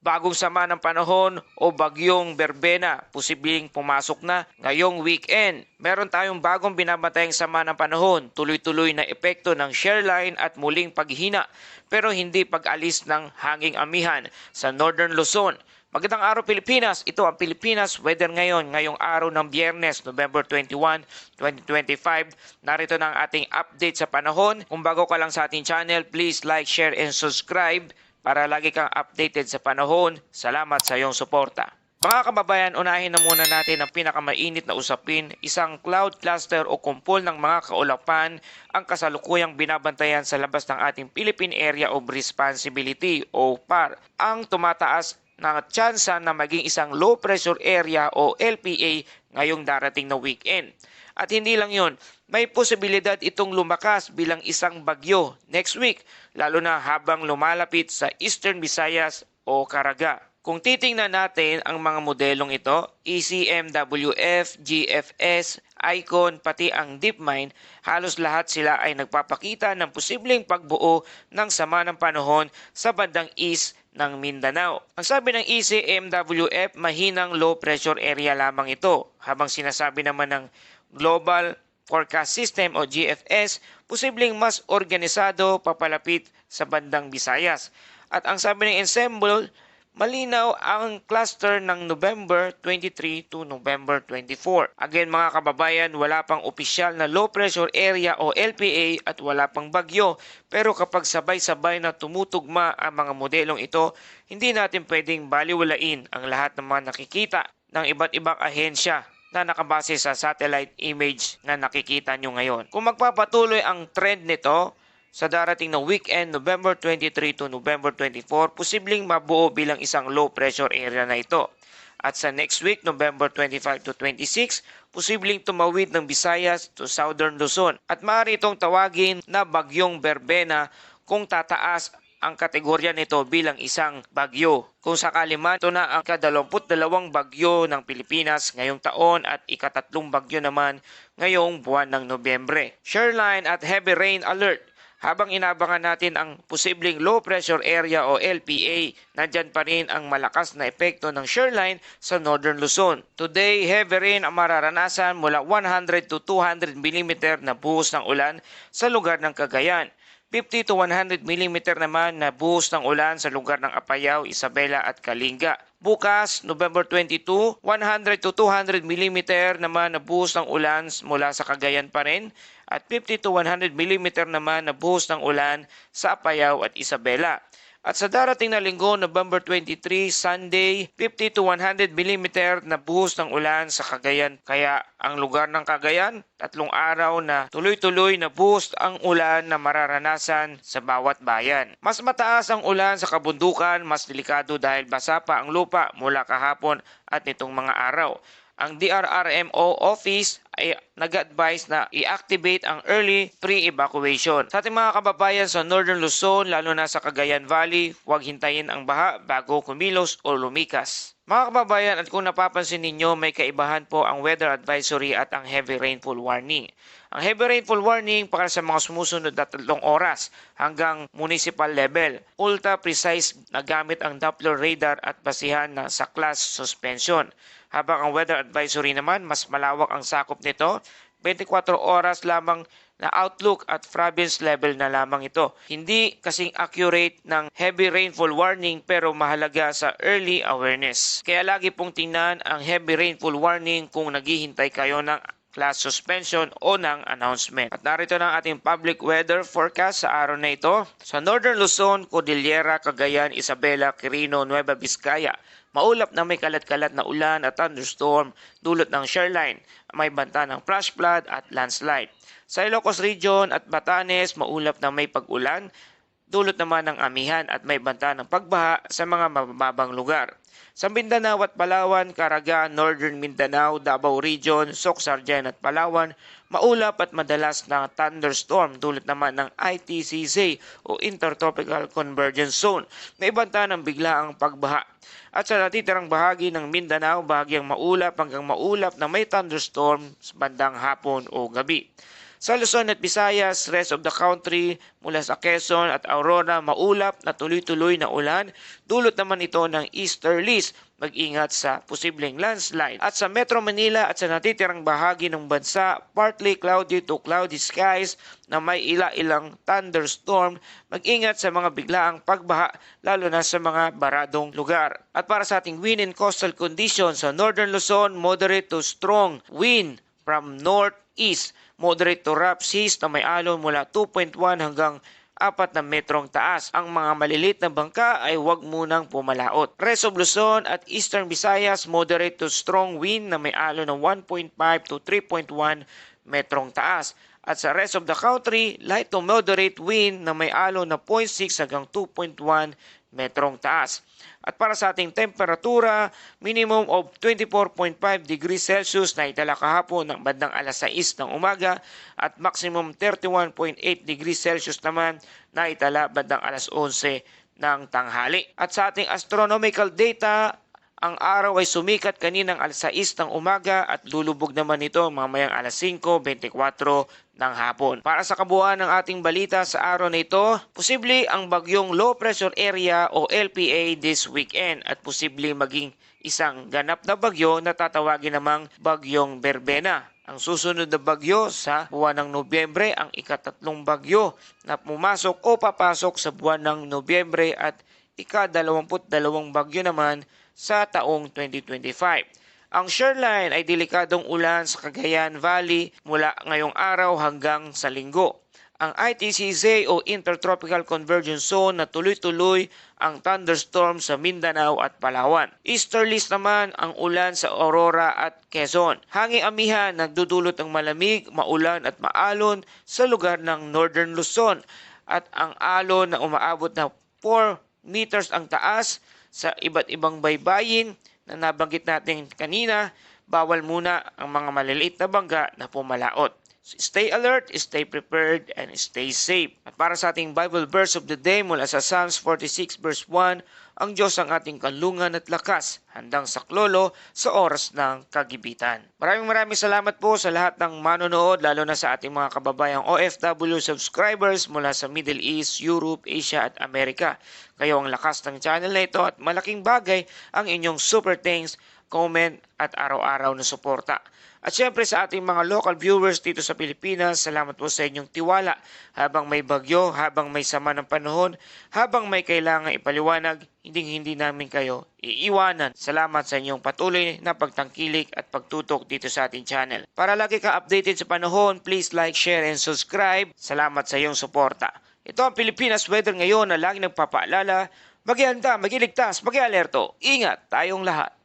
bagong sama ng panahon o bagyong Berbena posibleng pumasok na ngayong weekend. Meron tayong bagong binabantayan sama ng panahon, tuloy-tuloy na epekto ng shear line at muling paghina pero hindi pag-alis ng hanging amihan sa Northern Luzon. Magandang araw Pilipinas, ito ang Pilipinas Weather ngayong araw ng Biyernes, November 21, 2025. Narito na ang ating update sa panahon. Kung bago ka lang sa ating channel, please like, share, and subscribe para lagi kang updated sa panahon. Salamat sa iyong suporta. Mga kababayan, unahin na muna natin ang pinakamainit na usapin. Isang cloud cluster o kumpol ng mga kaulapan ang kasalukuyang binabantayan sa labas ng ating Philippine Area of Responsibility o PAR. Ang tumataas na tsansa na maging isang low pressure area o LPA ngayong darating na weekend. At hindi lang yun, may posibilidad itong lumakas bilang isang bagyo next week, lalo na habang lumalapit sa Eastern Visayas o Caraga. Kung titingnan natin ang mga modelong ito, ECMWF, GFS, ICON, pati ang DeepMind, halos lahat sila ay nagpapakita ng posibleng pagbuo ng sama ng panahon sa bandang east ng Mindanao. Ang sabi ng ECMWF, mahinang low pressure area lamang ito, habang sinasabi naman ng Global Forecast System o GFS, posibleng mas organisado papalapit sa bandang Visayas. At ang sabi ng Ensemble, malinaw ang cluster ng November 23 to November 24. Again mga kababayan, wala pang opisyal na low pressure area o LPA at wala pang bagyo. Pero kapag sabay-sabay na tumutugma ang mga modelong ito, hindi natin pwedeng baliwalain ang lahat ng mga nakikita ng iba't ibang ahensya na nakabase sa satellite image na nakikita nyo ngayon. Kung magpapatuloy ang trend nito, sa darating na weekend, November 23 to November 24, posibleng mabuo bilang isang low pressure area na ito. At sa next week, November 25 to 26, posibleng tumawid ng Visayas to Southern Luzon. At maaari itong tawagin na bagyong Berbena kung tataas ang kategorya nito bilang isang bagyo. Kung sakali man, ito na ang ika-22 bagyo ng Pilipinas ngayong taon at ika-3 bagyo naman ngayong buwan ng Nobyembre. Shoreline at heavy rain alert. Habang inabangan natin ang posibleng low pressure area o LPA, nandyan pa rin ang malakas na epekto ng shoreline sa Northern Luzon. Today, heavy rain ang mararanasan mula 100 to 200 mm na buhos ng ulan sa lugar ng Cagayan. 50 to 100 mm naman na buhos ng ulan sa lugar ng Apayao, Isabela at Kalinga. Bukas, November 22, 100 to 200 mm naman na buhos ng ulan mula sa Cagayan pa rin at 50 to 100 mm naman na buhos ng ulan sa Apayao at Isabela. At sa darating na linggo, November 23, Sunday, 50 to 100 mm na buhos ng ulan sa Cagayan. Kaya ang lugar ng Cagayan, 3 araw na tuloy-tuloy na buhos ang ulan na mararanasan sa bawat bayan. Mas mataas ang ulan sa kabundukan, mas delikado dahil basa pa ang lupa mula kahapon at nitong mga araw. Ang DRRMO office ay nag-advise na i-activate ang early pre-evacuation. Sa ating mga kababayan sa Northern Luzon, lalo na sa Cagayan Valley, huwag hintayin ang baha bago kumilos o lumikas. Mga kababayan, at kung napapansin ninyo, may kaibahan po ang weather advisory at ang heavy rainfall warning. Ang heavy rainfall warning para sa mga sumusunod na 3 oras hanggang municipal level. Ultra precise na gamit ang Doppler radar at basihan na sa class suspension. Habang ang weather advisory naman, mas malawak ang sakop nito, 24 oras lamang na outlook at province level na lamang ito. Hindi kasing accurate ng heavy rainfall warning pero mahalaga sa early awareness. Kaya lagi pong tingnan ang heavy rainfall warning kung naghihintay kayo ng class suspension o ng announcement. At narito na ang ating public weather forecast sa araw na ito. Sa Northern Luzon, Cordillera, Cagayan, Isabela, Quirino, Nueva Vizcaya, maulap na may kalat-kalat na ulan at thunderstorm dulot ng shoreline. May banta ng flash flood at landslide. Sa Ilocos Region at Batanes, maulap na may pag-ulan, dulot naman ng amihan at may banta ng pagbaha sa mga mababang lugar. Sa Mindanao at Palawan, Caraga, Northern Mindanao, Davao Region, Soc-Sargen at Palawan, maulap at madalas na thunderstorm dulot naman ng ITCZ o Intertropical Convergence Zone. May banta ng biglaang pagbaha. At sa natitirang bahagi ng Mindanao, bahagyang maulap hanggang maulap na may thunderstorm sa bandang hapon o gabi. Sa Luzon at Visayas, rest of the country, mula sa Quezon at Aurora, maulap na tuloy-tuloy na ulan. Dulot naman ito ng easterlies. Mag-ingat sa posibleng landslide. At sa Metro Manila at sa natitirang bahagi ng bansa, partly cloudy to cloudy skies na may ila-ilang thunderstorm. Mag-ingat sa mga biglaang pagbaha, lalo na sa mga baradong lugar. At para sa ating wind and coastal conditions, sa Northern Luzon, moderate to strong wind from northeast. Moderate to rough seas na may alon mula 2.1 hanggang 4 na metrong taas. Ang mga maliliit na bangka ay huwag munang pumalaot. Rest of Luzon at Eastern Visayas, moderate to strong wind na may alon ng 1.5 to 3.1 metrong taas. At sa rest of the country, light to moderate wind na may alon na 0.6 hanggang 2.1 metrong taas. At para sa ating temperatura, minimum of 24.5 degrees Celsius na itala kahapon ng bandang alas 6 ng umaga at maximum 31.8 degrees Celsius naman na itala bandang alas 11 ng tanghali. At sa ating astronomical data, ang araw ay sumikat kaninang alas 6 ng umaga at lulubog naman ito mamayang alas 5:24 ng hapon. Para sa kabuuan ng ating balita sa araw na ito, posible ang bagyong low pressure area o LPA this weekend at posible maging isang ganap na bagyo na tatawagin namang bagyong Berbena. Ang susunod na bagyo sa buwan ng Nobyembre, ang ika-3 bagyo na pumasok o papasok sa buwan ng Nobyembre at ika-22 bagyo naman sa taong 2025. Ang shoreline ay delikadong ulan sa Cagayan Valley mula ngayong araw hanggang sa linggo. Ang ITCZ o Intertropical Convergence Zone na tuloy-tuloy ang thunderstorm sa Mindanao at Palawan. Easterlies naman ang ulan sa Aurora at Quezon. Hanging amihan nagdudulot ng malamig, maulan at maalon sa lugar ng Northern Luzon. At ang alon na umaabot na 4 meters ang taas sa iba't ibang baybayin na nabanggit natin kanina, bawal muna ang mga maliliit na bangga na pumalaot. So stay alert, stay prepared, and stay safe. At para sa ating Bible verse of the day mula sa Psalms 46 verse 1, ang Diyos ang ating kanlungan at lakas, handang saklolo sa oras ng kagibitan. Maraming salamat po sa lahat ng manonood, lalo na sa ating mga kababayang OFW subscribers mula sa Middle East, Europe, Asia at Amerika. Kayo ang lakas ng channel na ito at malaking bagay ang inyong super thanks, comment at araw-araw na suporta. At syempre sa ating mga local viewers dito sa Pilipinas, salamat po sa inyong tiwala habang may bagyo, habang may sama ng panahon, habang may kailangan ipaliwanag, hindi namin kayo iiwanan. Salamat sa inyong patuloy na pagtangkilik at pagtutok dito sa ating channel. Para lagi ka updated sa panahon, please like, share, and subscribe. Salamat sa iyong suporta. Ito ang Pilipinas weather ngayon na laging nagpapaalala, mag-ihanda, mag-iligtas, mag-alerto. Ingat tayong lahat.